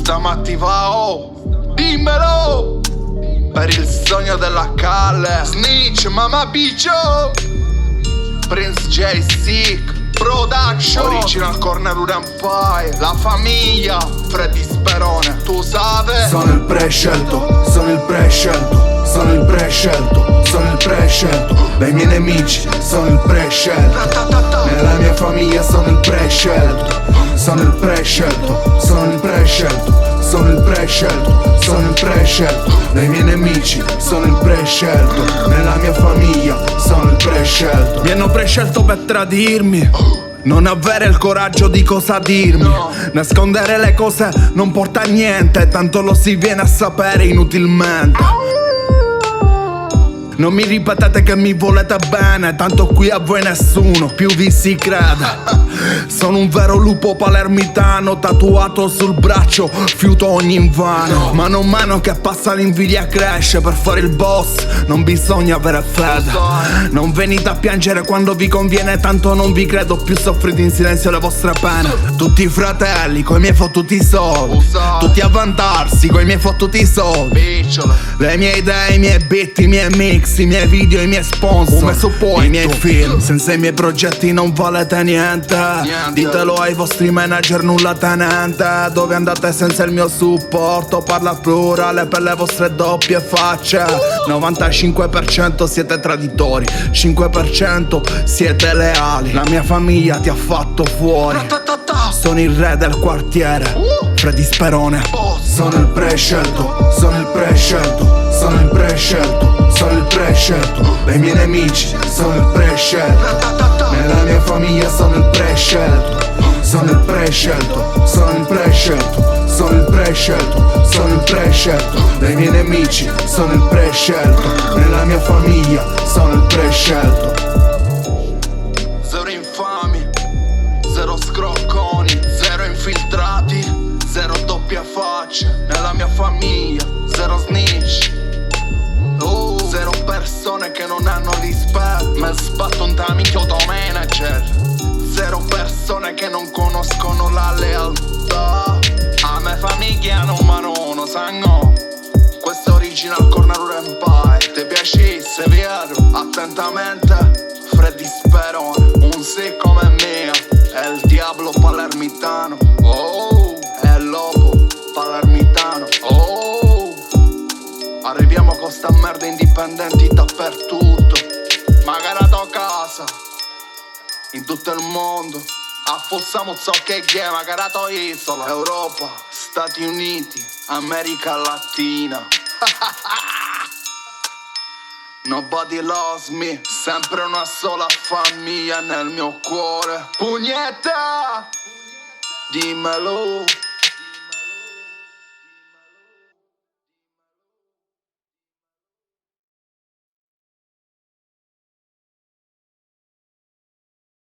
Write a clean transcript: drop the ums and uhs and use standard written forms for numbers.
Stamattina, oh, dimmelo. Per il sogno della Calle, Snitch, Mama Piccio, Prince J. Sick Production, Original Corner Empire, La Famiglia, Freddy Sperone, tu sai. Sono il prescelto, sono il prescelto, sono il prescelto, sono il prescelto. Dai miei nemici sono il prescelto, nella mia famiglia sono il prescelto. Sono il prescelto, sono il prescelto, sono il prescelto, sono il prescelto. Dai miei nemici sono il prescelto, nella mia famiglia sono il prescelto. Mi hanno prescelto per tradirmi, non avere il coraggio di cosa dirmi, nascondere le cose non porta a niente, tanto lo si viene a sapere inutilmente. Non mi ripetete che mi volete bene, tanto qui a voi nessuno più vi si crede. Sono un vero lupo palermitano, tatuato sul braccio, fiuto ogni invano. Mano a mano che passa l'invidia cresce, per fare il boss non bisogna avere fede. Non venite a piangere quando vi conviene, tanto non vi credo più, soffrite in silenzio le vostre pene. Tutti i fratelli coi miei fottuti soldi, tutti a vantarsi coi miei fottuti soldi. Le mie idee, i miei beat, i miei mix, i miei video, i miei sponsor, i miei film. Senza i miei progetti non valete niente. Ditelo ai vostri manager nulla tenente. Dove andate senza il mio supporto? Parla plurale per le vostre doppie facce. 95% siete traditori, 5% siete leali. La mia famiglia ti ha fatto fuori. Sono il re del quartiere, Freddy Sperone. Sono il prescelto, sono il prescelto, sono il prescelto, sono il prescelto. Dai miei nemici sono il prescelto, nella mia famiglia sono il prescelto. Sono il prescelto, sono il prescelto, sono il prescelto, sono il prescelto. Dai miei nemici sono il prescelto, nella mia famiglia sono il prescelto. Zero infami, zero scrocconi, zero infiltrati, zero doppie facce. Nella mia famiglia, zero snitch. Zero persone che non hanno rispetto, me sbatto un tamicchio da manager. Zero persone che non conoscono la lealtà. A me famiglia non manono, sanno. Questo è Original Corner Empire. Ti piacesse, vero? Attentamente, Freddy Sperone. Un sì come mia, è il diavolo palermitano. Oh, è il lobo palermitano. Oh, arriviamo con sta merda indipendenti dappertutto. Magari a casa, in tutto il mondo. Affossiamo ciò che è, magari a isola. Europa, Stati Uniti, America Latina. Nobody loves me, sempre una sola famiglia nel mio cuore. Pugnetta, dimmelo.